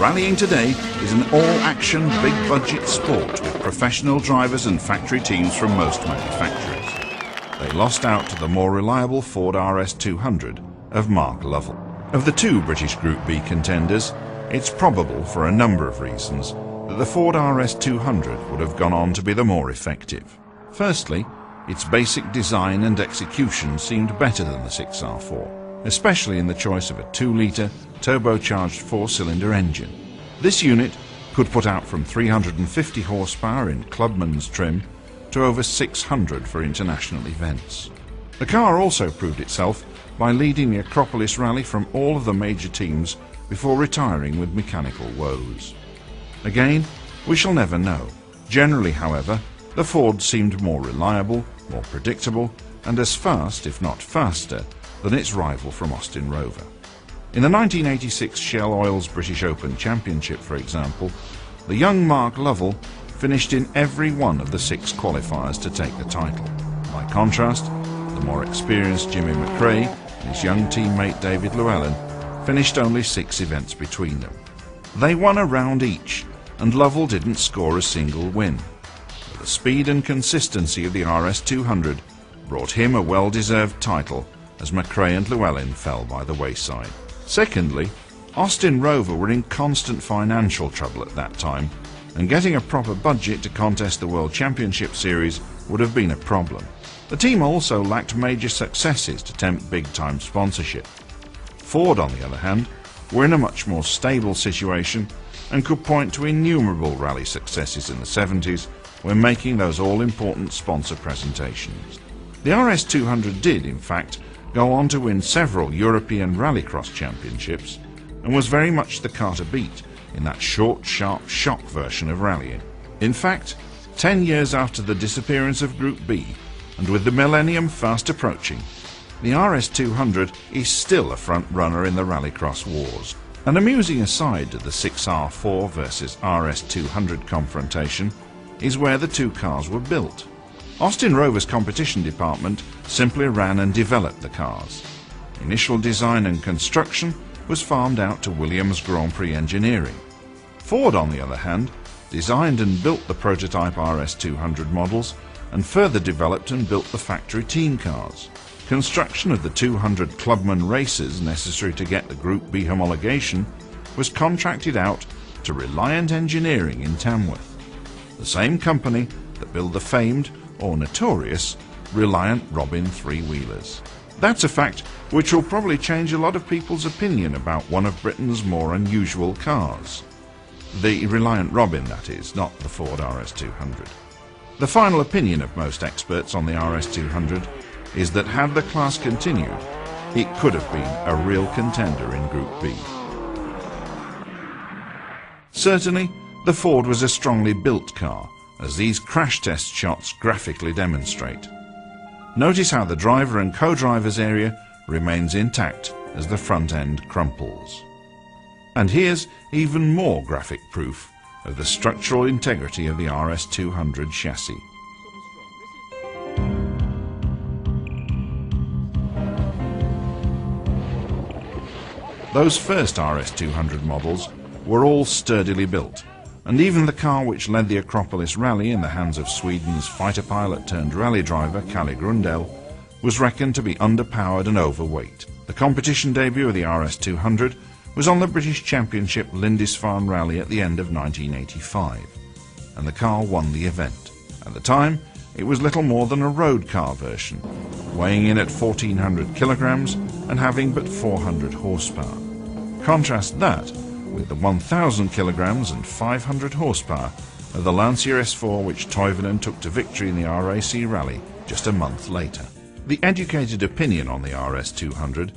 Rallying today is an all-action, big-budget sport with professional drivers and factory teams from most manufacturers. They lost out to the more reliable Ford RS200 of Mark Lovell. Of the two British Group B contenders, it's probable, for a number of reasons, that the Ford RS200 would have gone on to be the more effective. Firstly, its basic design and execution seemed better than the 6R4, especially in the choice of a 2-litre turbocharged 4-cylinder engine. This unit could put out from 350 horsepower in clubman's trim to over 600 for international events. The car also proved itself by leading the Acropolis Rally from all of the major teams before retiring with mechanical woes. Again, we shall never know. Generally, however, the Ford seemed more reliable, more predictable, and as fast, if not faster, than its rival from Austin Rover. In the 1986 Shell Oil's British Open Championship, for example, the young Mark Lovell finished in every one of the 6 qualifiers to take the title. By contrast, the more experienced Jimmy McRae and his young teammate David Llewellyn finished only 6 events between them. They won a round each, and Lovell didn't score a single win. But the speed and consistency of the RS200 brought him a well-deserved title, as McRae and Llewellyn fell by the wayside. Secondly, Austin Rover were in constant financial trouble at that time, and getting a proper budget to contest the World Championship Series would have been a problem. The team also lacked major successes to tempt big-time sponsorship. Ford, on the other hand, were in a much more stable situation and could point to innumerable rally successes in the 70s when making those all-important sponsor presentations. The RS200 did, in fact, go on to win several European Rallycross championships and was very much the car to beat in that short, sharp shock version of rallying. In fact, 10 years after the disappearance of Group B, and with the millennium fast approaching, the RS200 is still a front-runner in the Rallycross wars. An amusing aside to the 6R4 versus RS200 confrontation is where the two cars were built. Austin Rover's competition department simply ran and developed the cars. Initial design and construction was farmed out to Williams Grand Prix Engineering. Ford, on the other hand, designed and built the prototype RS200 models and further developed and built the factory team cars. Construction of the 200 Clubman races necessary to get the Group B homologation was contracted out to Reliant Engineering in Tamworth, the same company that built the famed, or notorious, Reliant Robin three-wheelers. That's a fact which will probably change a lot of people's opinion about one of Britain's more unusual cars. The Reliant Robin, that is, not the Ford RS200. The final opinion of most experts on the RS200 is that had the class continued, it could have been a real contender in Group B. Certainly, the Ford was a strongly built car, as these crash test shots graphically demonstrate. Notice how the driver and co-driver's area remains intact as the front end crumples. And here's even more graphic proof of the structural integrity of the RS200 chassis. Those first RS200 models were all sturdily built, and even the car which led the Acropolis Rally in the hands of Sweden's fighter pilot turned rally driver Kalle Grundell was reckoned to be underpowered and overweight. The competition debut of the RS200 was on the British Championship Lindisfarne Rally at the end of 1985, and the car won the event. At the time, it was little more than a road car version, weighing in at 1,400 kilograms and having but 400 horsepower. Contrast that with the 1,000 kilograms and 500 horsepower of the Lancia S4 which Toivonen took to victory in the RAC Rally just a month later. The educated opinion on the RS200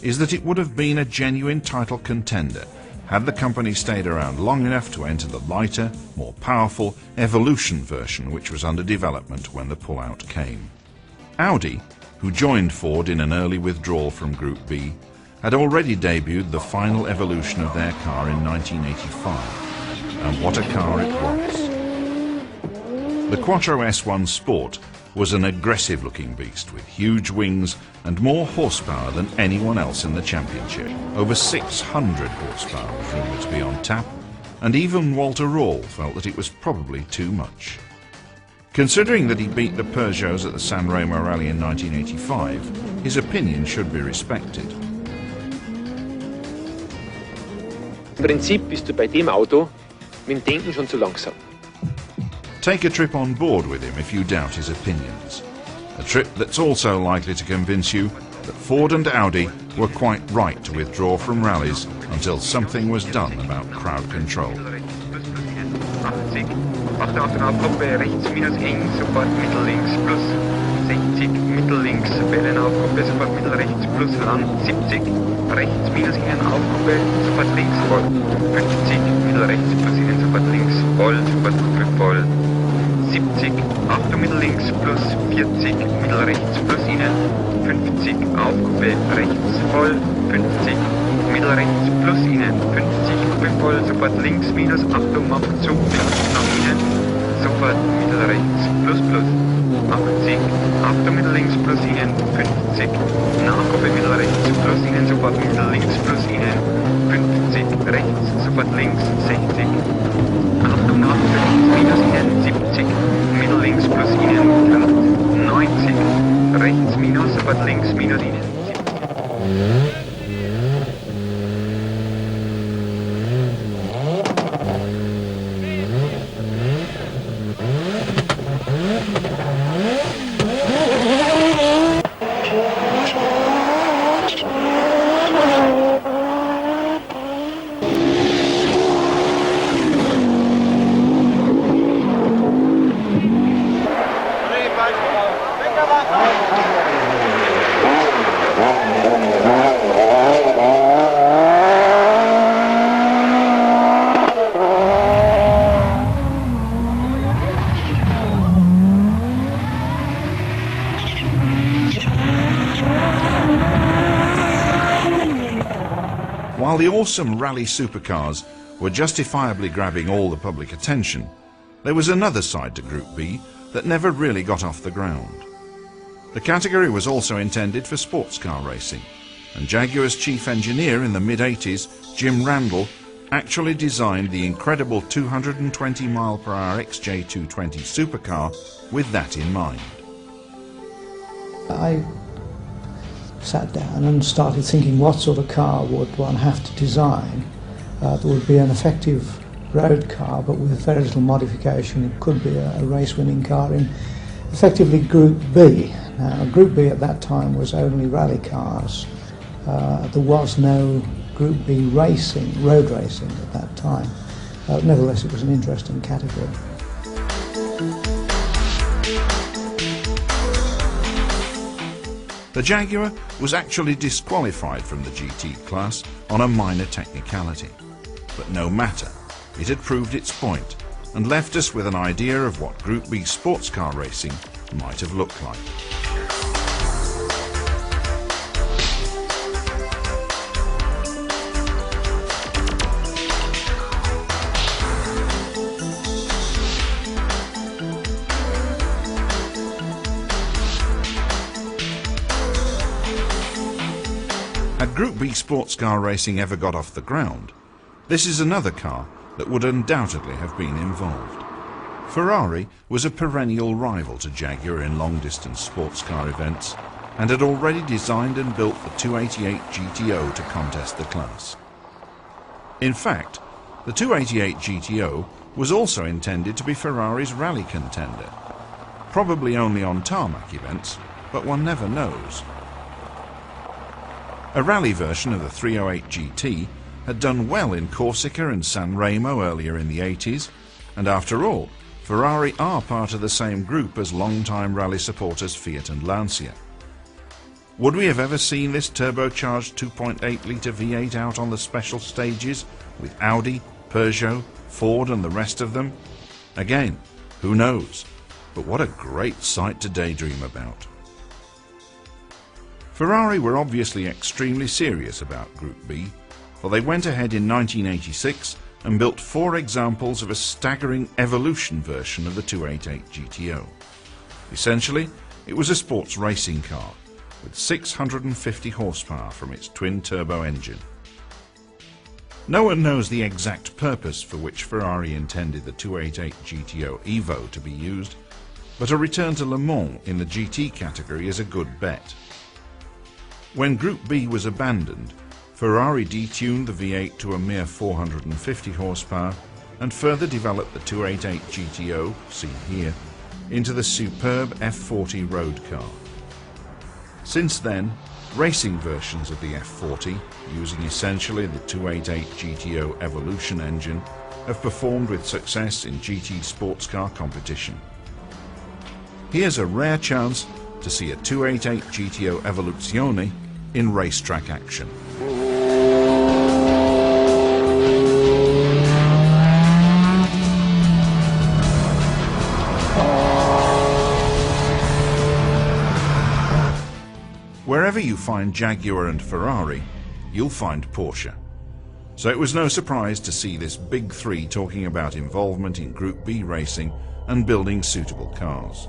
is that it would have been a genuine title contender had the company stayed around long enough to enter the lighter, more powerful Evolution version which was under development when the pullout came. Audi, who joined Ford in an early withdrawal from Group B, had already debuted the final evolution of their car in 1985, and what a car it was. The Quattro S1 Sport was an aggressive-looking beast with huge wings and more horsepower than anyone else in the championship. Over 600 horsepower was rumoured to be on tap, and even Walter Röhrl felt that it was probably too much. Considering that he beat the Peugeots at the San Remo Rally in 1985, his opinion should be respected. Im Prinzip bist du bei dem Auto mit dem Denken schon zu langsam. Take a trip on board with him if you doubt his opinions. A trip that's also likely to convince you that Ford and Audi were quite right to withdraw from rallies until something was done about crowd control. Achte auf den Aufgruppe, rechts minus eng, sofort mittel links plus 60, mittel links, Wellenaufgruppe, sofort mittel rechts plus Land 70, rechts minus eng, Aufgruppe, sofort links voll 50, mittel rechts plus innen, sofort links voll, sofort voll 70, Achtung mittel links plus 40, mittel rechts plus innen 50, Aufgruppe rechts voll 50, mittel rechts plus innen 50, Gruppe voll, sofort links minus, Achtung macht zu, nach innen, sofort mittel rechts plus plus 80, Achtung mittel links plus innen 50, Nachgruppe mittel rechts plus innen, sofort mittel links plus innen 50, rechts sofort links 60, Achtung Nachgruppe links minus innen 70, mittel links plus innen glatt 90, rechts minus, sofort links minus innen 70. While the awesome rally supercars were justifiably grabbing all the public attention, there was another side to Group B that never really got off the ground. The category was also intended for sports car racing, and Jaguar's chief engineer in the mid-80s, Jim Randall, actually designed the incredible 220 mph XJ220 supercar with that in mind. I sat down and started thinking, what sort of car would one have to design that would be an effective road car but with very little modification. It could be a race-winning car in effectively Group B. Now, Group B at that time was only rally cars. There was no Group B racing, road racing at that time. Nevertheless, it was an interesting category. The Jaguar was actually disqualified from the GT class on a minor technicality. But no matter, it had proved its point and left us with an idea of what Group B sports car racing might have looked like. Had Group B sports car racing ever got off the ground, this is another car that would undoubtedly have been involved. Ferrari was a perennial rival to Jaguar in long-distance sports car events and had already designed and built the 288 GTO to contest the class. In fact, the 288 GTO was also intended to be Ferrari's rally contender, probably only on tarmac events, but one never knows. A rally version of the 308 GT had done well in Corsica and San Remo earlier in the 80s, and after all, Ferrari are part of the same group as long-time rally supporters Fiat and Lancia. Would we have ever seen this turbocharged 2.8-litre V8 out on the special stages with Audi, Peugeot, Ford and the rest of them? Again, who knows? But what a great sight to daydream about. Ferrari were obviously extremely serious about Group B, for they went ahead in 1986 and built 4 examples of a staggering evolution version of the 288 GTO. Essentially, it was a sports racing car with 650 horsepower from its twin-turbo engine. No one knows the exact purpose for which Ferrari intended the 288 GTO Evo to be used, but a return to Le Mans in the GT category is a good bet. When Group B was abandoned, Ferrari detuned the V8 to a mere 450 horsepower and further developed the 288 GTO, seen here, into the superb F40 road car. Since then, racing versions of the F40, using essentially the 288 GTO Evoluzione engine, have performed with success in GT sports car competition. Here's a rare chance to see a 288 GTO Evoluzione in racetrack action. Wherever you find Jaguar and Ferrari, you'll find Porsche. So it was no surprise to see this big three talking about involvement in Group B racing and building suitable cars.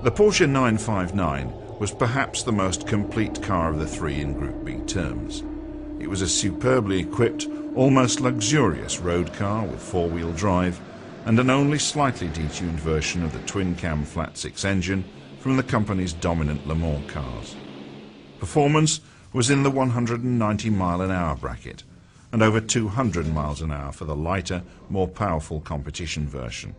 The Porsche 959 was perhaps the most complete car of the three in Group B terms. It was a superbly equipped, almost luxurious road car with four-wheel drive and an only slightly detuned version of the twin-cam flat-six engine from the company's dominant Le Mans cars. Performance was in the 190 mile-an-hour bracket and over 200 miles an hour for the lighter, more powerful competition version.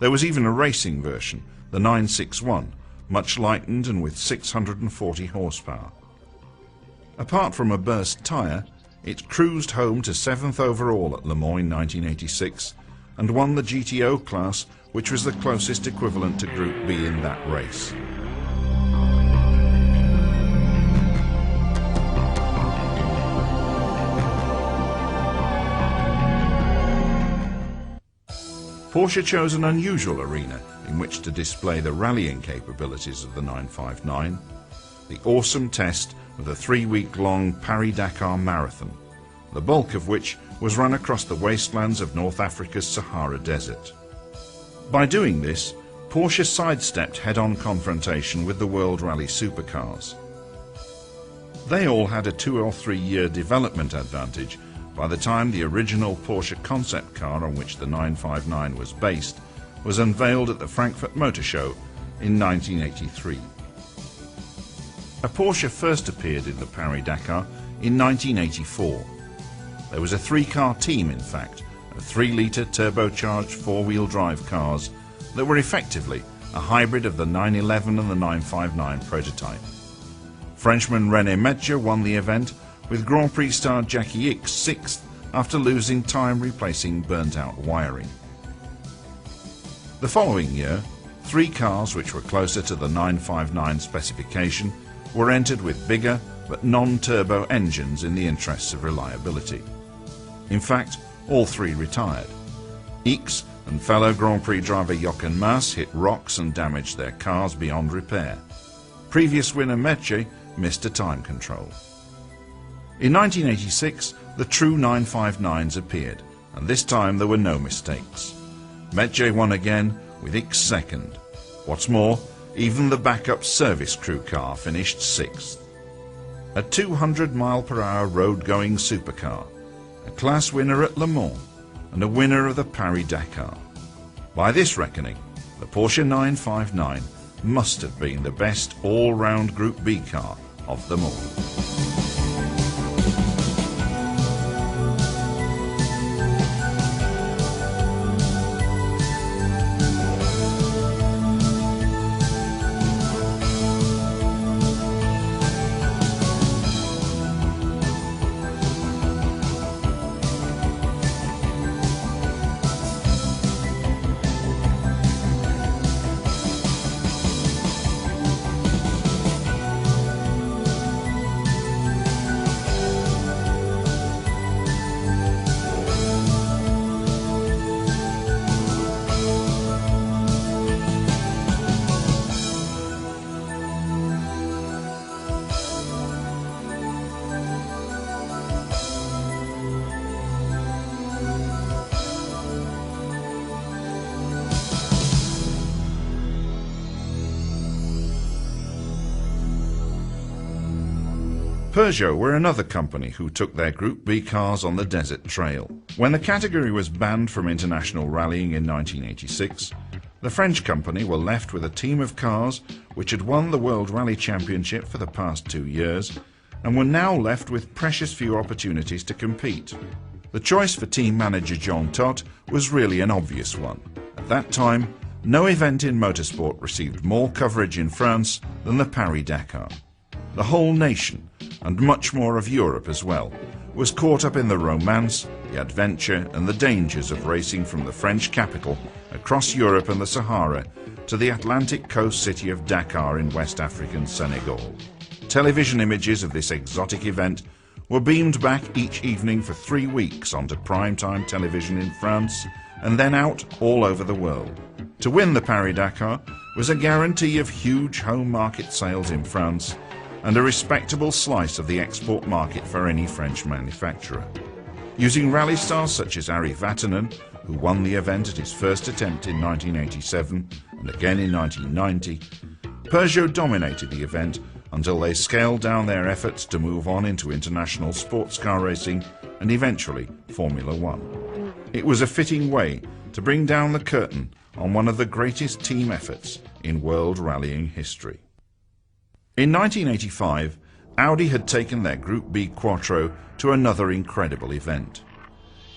There was even a racing version, the 961, much lightened and with 640 horsepower. Apart from a burst tyre, it cruised home to 7th overall at Le Mans in 1986 and won the GTO class, which was the closest equivalent to Group B in that race. Porsche chose an unusual arena in which to display the rallying capabilities of the 959, the awesome test of the 3-week-long Paris-Dakar Marathon, the bulk of which was run across the wastelands of North Africa's Sahara Desert. By doing this, Porsche sidestepped head-on confrontation with the World Rally supercars. They all had a 2 or 3 year development advantage by the time the original Porsche concept car on which the 959 was based was unveiled at the Frankfurt Motor Show in 1983. A Porsche first appeared in the Paris-Dakar in 1984. There was a 3-car team, in fact, of 3-litre turbocharged 4-wheel drive cars that were effectively a hybrid of the 911 and the 959 prototype. Frenchman René Metger won the event, with Grand Prix star Jackie Ickx 6th after losing time replacing burnt-out wiring. The following year, 3 cars which were closer to the 959 specification were entered with bigger but non-turbo engines in the interests of reliability. In fact, all 3 retired. Ickx and fellow Grand Prix driver Jochen Mass hit rocks and damaged their cars beyond repair. Previous winner Metger missed a time control. In 1986, the true 959s appeared, and this time there were no mistakes. Metger won again, with Ickx second. What's more, even the backup service crew car finished 6th. A 200-mile-per-hour road-going supercar, a class winner at Le Mans, and a winner of the Paris-Dakar. By this reckoning, the Porsche 959 must have been the best all-round Group B car of them all. Peugeot were another company who took their Group B cars on the desert trail. When the category was banned from international rallying in 1986, the French company were left with a team of cars which had won the World Rally Championship for the past 2 years and were now left with precious few opportunities to compete. The choice for team manager Jean Todt was really an obvious one. At that time, no event in motorsport received more coverage in France than the Paris-Dakar. The whole nation, and much more of Europe as well, was caught up in the romance, the adventure and the dangers of racing from the French capital across Europe and the Sahara to the Atlantic coast city of Dakar in West African Senegal. Television images of this exotic event were beamed back each evening for 3 weeks onto primetime television in France and then out all over the world. To win the Paris-Dakar was a guarantee of huge home market sales in France and a respectable slice of the export market for any French manufacturer. Using rally stars such as Ari Vatanen, who won the event at his first attempt in 1987 and again in 1990, Peugeot dominated the event until they scaled down their efforts to move on into international sports car racing and eventually Formula One. It was a fitting way to bring down the curtain on one of the greatest team efforts in world rallying history. In 1985, Audi had taken their Group B Quattro to another incredible event.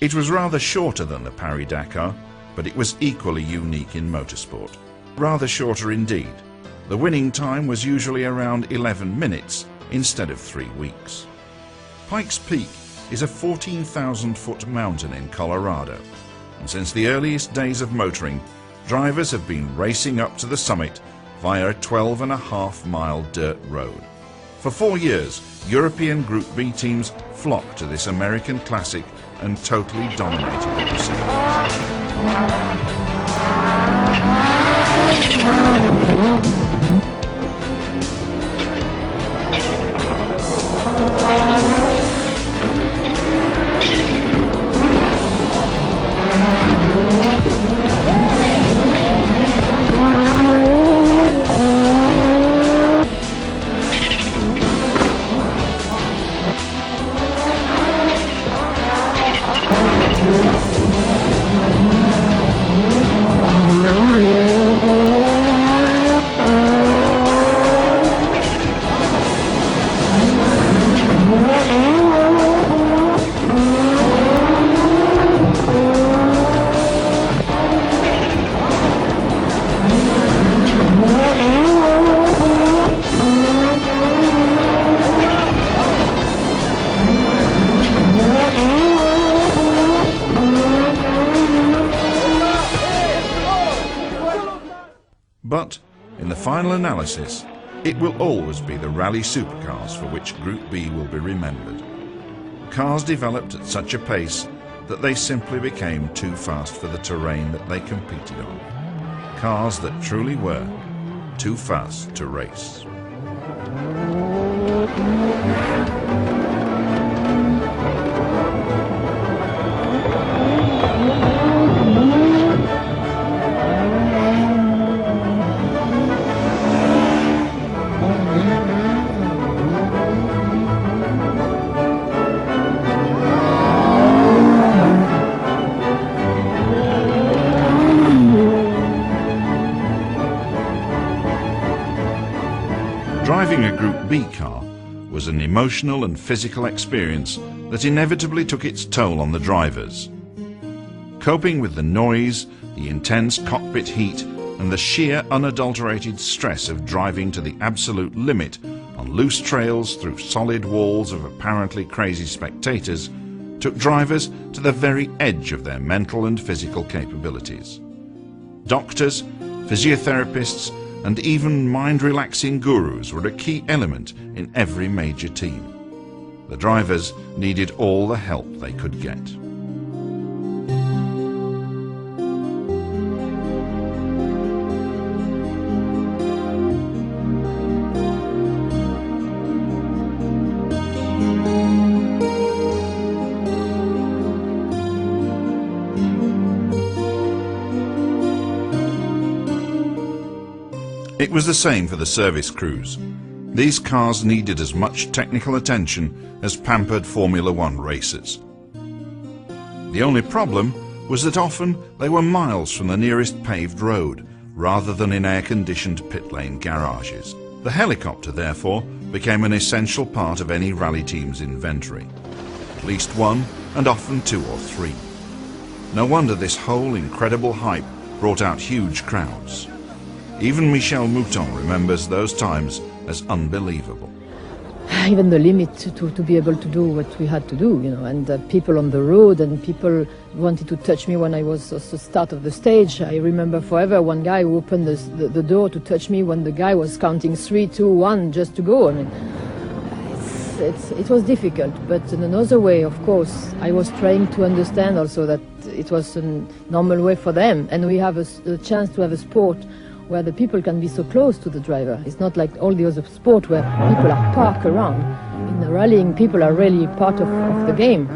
It was rather shorter than the Paris-Dakar, but it was equally unique in motorsport. Rather shorter indeed. The winning time was usually around 11 minutes instead of 3 weeks. Pikes Peak is a 14,000-foot mountain in Colorado, and since the earliest days of motoring, drivers have been racing up to the summit via a 12.5-mile dirt road. For 4 years, European Group B teams flocked to this American classic and totally dominated the proceedings. But, in the final analysis, it will always be the rally supercars for which Group B will be remembered. Cars developed at such a pace that they simply became too fast for the terrain that they competed on. Cars that truly were too fast to race. Driving a Group B car was an emotional and physical experience that inevitably took its toll on the drivers. Coping with the noise, the intense cockpit heat, and the sheer unadulterated stress of driving to the absolute limit on loose trails through solid walls of apparently crazy spectators took drivers to the very edge of their mental and physical capabilities. Doctors, physiotherapists, and even mind-relaxing gurus were a key element in every major team. The drivers needed all the help they could get. It was the same for the service crews. These cars needed as much technical attention as pampered Formula One racers. The only problem was that often they were miles from the nearest paved road, rather than in air-conditioned pit lane garages. The helicopter, therefore, became an essential part of any rally team's inventory. At least one, and often two or three. No wonder this whole incredible hype brought out huge crowds. Even Michel Mouton remembers those times as unbelievable. Even the limit to be able to do what we had to do, you know, and people on the road, and people wanted to touch me when I was at the start of the stage. I remember forever one guy who opened the door to touch me when the guy was counting 3, 2, 1 just to go. I mean, it was difficult, but in another way, of course, I was trying to understand also that it was a normal way for them, and we have a chance to have a sport where the people can be so close to the driver. It's not like all the other sport where people are parked around. In the rallying, people are really part of the game.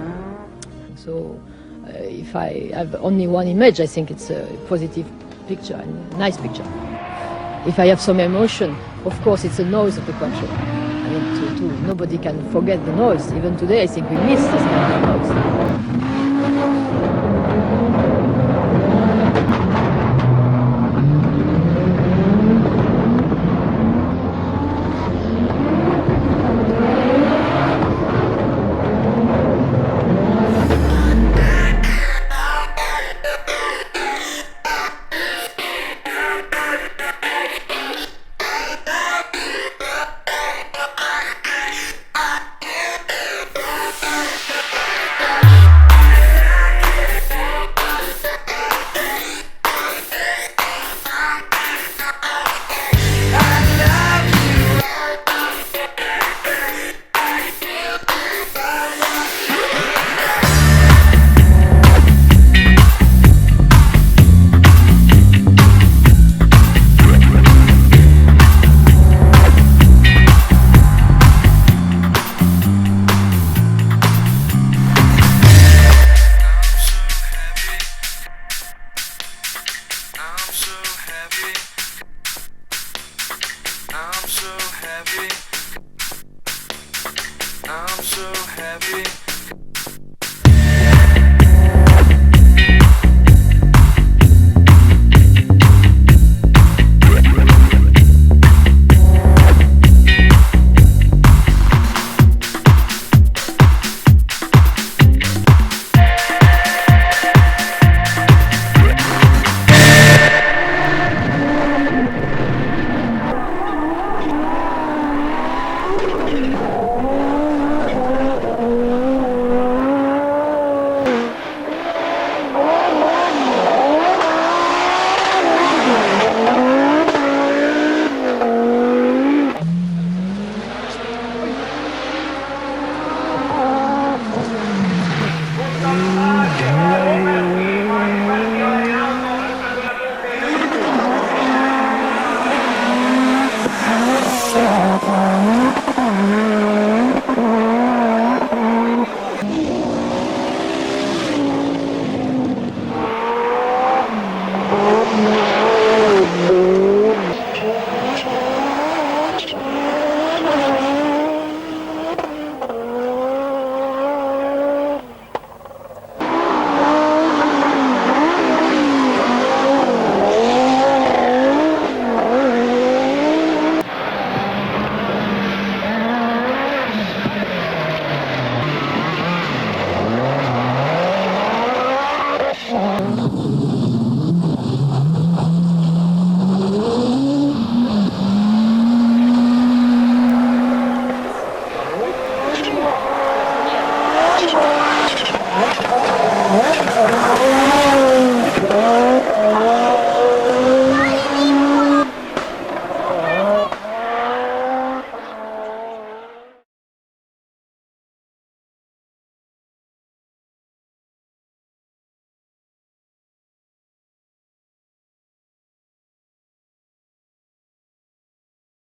So if I have only one image, I think it's a positive picture, and a nice picture. If I have some emotion, of course, it's the noise of the Quattro. I mean, nobody can forget the noise. Even today, I think we miss this kind of noise.